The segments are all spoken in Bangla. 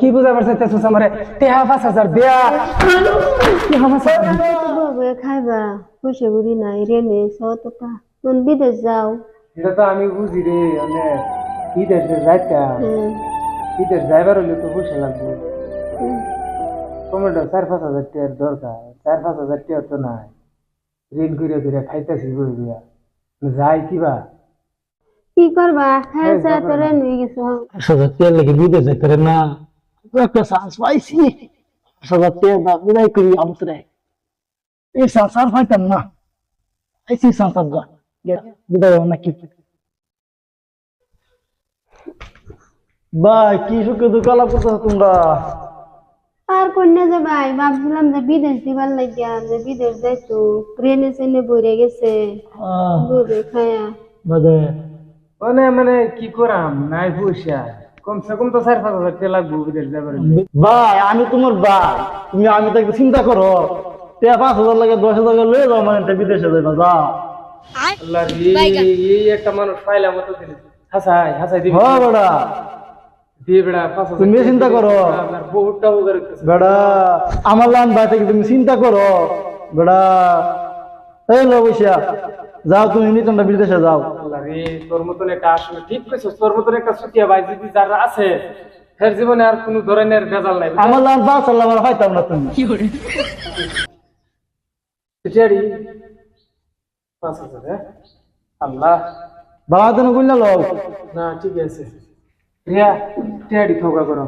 কি বুঝা পারছে তেসুস আমারে টেহা 5000 দেয়া টেহা 5000 বউয়ে খাইবা পয়সা বুড়ি নাই রেনে সততা তুমি বিদেশ যাও এটা তো আমি বুঝি রে মানে বিদেশ যাইতা বিদেশ যাইবার হলে তো পয়সা লাগবে টমেটো 4-5 হাজার টাকার দরকার 4-5 হাজার টাকা তো নাই ঋণ করে করে খাইতেছি বই দিয়া যাই কিবা কি করবা খাই যা তোরে নিয়ে গেছো 5,000 টাকা লেগে বিদেশ যাইতে রে না একটা চান্স পাইছি 5,000 টাকা না বিদায় করি আমতরে এই সংসার পাইতাম না এই সংসার যা বিদায় না কি ভাই কি সুখে দুঃখ আলাপ করতেছ তোমরা আর কন্যা যে ভাই ভাবছিলাম যে বিদেশ দিবার লাগিয়া যে বিদেশ যাইতো ট্রেনে সেনে বইরে গেছে বউয়ে খায়া বাদে মানে মানে কি করাম নাই পয়সা কমসে কম তো 4-5 হাজার টাকা লাগবে বিদেশ যাবার ভাই আমি তোমার ভাই তুমি আমি তো একটু চিন্তা করো 5,000 লাগে 10,000 লয়ে যাও মানে বিদেশে যাইবা যা আল্লাহ রে এই একটা মানুষ পাইলাম তো দিন হাসাই হাসাই দিবি হ্যাঁ বেটা দিয়ে বেড়া 5,000 তুমি চিন্তা করো আপনার বহুতটা উপকার করতেছে বেটা আমার লান ভাই থেকে তুমি চিন্তা করো বেটা এই লো বসিয়া যাও তুমি নিতনটা বিদেশে যাও আল্লাহ রে তোর মতন একটা আসলে ঠিক কইছস তোর মতন একটা সুতিয়া ভাই যদি যারা আছে এর জীবনে আর কোনো ধরনের ভেজাল নাই আমার লান পাঁচ আল্লাহ আমার পাইতাম না তুমি টিয়ারি 5,000 হ্যাঁ আল্লাহ বাবা তুমি কইলা লও না ঠিক আছে রিয়া টিয়ারি থোকা করো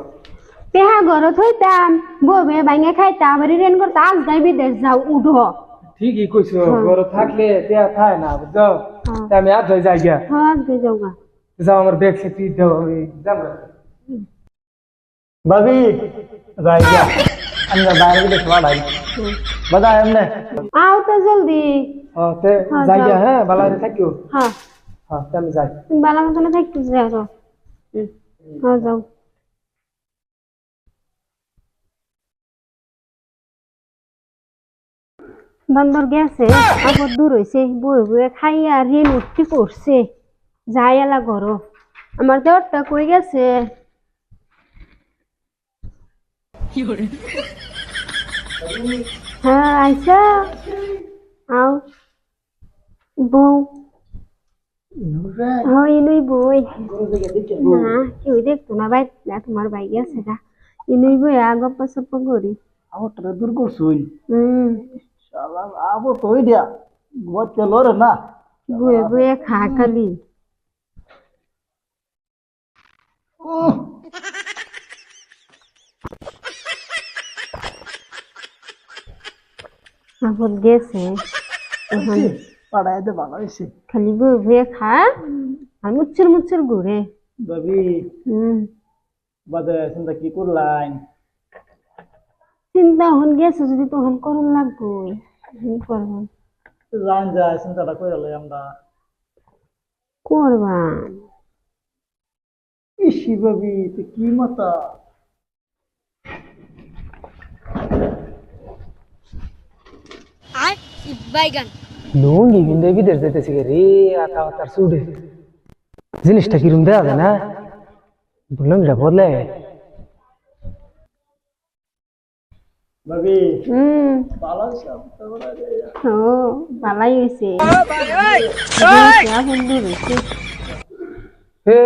পেহা ঘরত হইতাম বউয়ে ভাঙে খাইতাম আর রেন করতে আজ যাই বিদেশ যাও উঠো ঠিকই কইছো ঘর থাকলে দেয়া থায় না বুঝছো তা আমি আজ হয়ে যাই গিয়া হ্যাঁ আজ যাও গা যাও আমার ব্যাগ সেটি দাও আমি যাবো ভাবি যাই গিয়া আমরা বাইরে বিদেশ বাড়াই বাদা এমনে আও তো জলদি হ্যাঁ তে হ্যাঁ, যাই যাও। গিয়া হ্যাঁ বালারে থাকিও হ্যাঁ হ্যাঁ তে আমি যাই তুমি বালা মতন থাকতে যাও হ্যাঁ যাও বান্দর গেছে আবার দূর হয়েছে বই বই খাইয়া রেন উঠতে করছে যাই এলা ঘর আমার দেওয়ারটা কই গেছে হ্যাঁ আইসা আও বউ হয় ইনুই বই না কেউ দেখতো না ভাই না তোমার ভাই গেছে গা ইনুই বই গপ্পা সপ্পা করি আমার তো দূর করছুই হম শালা আবো তো ওই দিয়া বচ্চা লরে না বয়ে বয়ে খা খালি আবার গেছে এখন পাড়ায় দে ভালো হয়েছে খালি বয়ে বয়ে খা আর মুচ্ছর মুচ্ছর ঘুরে ভাবি বাদে চিন্তা কি করলাম চিন্তা হন গেছে যদি তখন করুন লাগবো করবো জান যায় চিন্তাটা করে লাই আমরা করবা ইসি ভাবি তো কি মাতা লুঙ্গি কিন্তু বিদেশ যেতেছি রে আতা আতার সুডে জিনিসটা কিরম দেয়া যায় না লুঙ্গিটা বদলে ভাবি হম ভালো আছে ও ভালাই হয়েছে এখন দূর হয়েছে হে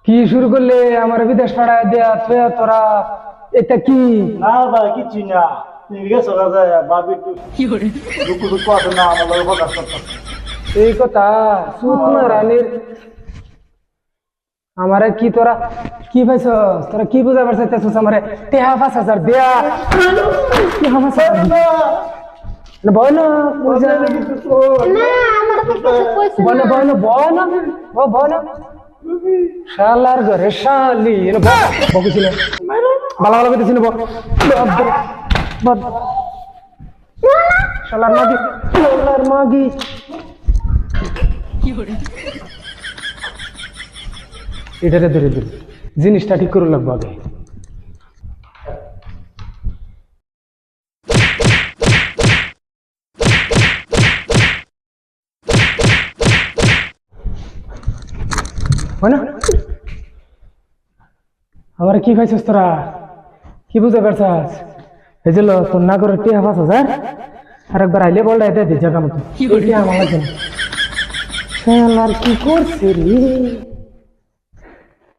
কি শুরু করলে আমার বিদেশ পাড়ায় দেয়া থয়া তোরা এটা কি না ভাই কিছু না তুমি গেছো যায় ভাবি একটু দুঃখ দুঃখ আছে না আমার লগে কথা করতে এই কথা সুতনা রানীর আমারে কি তোরা কি পাইছ তোরা কি বুঝা পারছিস আমারে টেহা 5,000 দেয়া টেহা 5,000 না বল বুঝা না আমার কাছে পয়সা বল বল বল ও বল শালার ঘরে শালি রে বকুছিল ভালো ভালো কইতেছিল শালার মাগি এটারে ধরে ধরে জিনিসটা ঠিক করে লাগবো আগে আমার কি খাইছিস তোরা কি বুঝতে পারছাস এই যে তোর না করে টিয়া 5,000 আর একবার আইলে বলটা এতে দি জায়গা মতো আমার লাগছে না। শালার কি করছে রে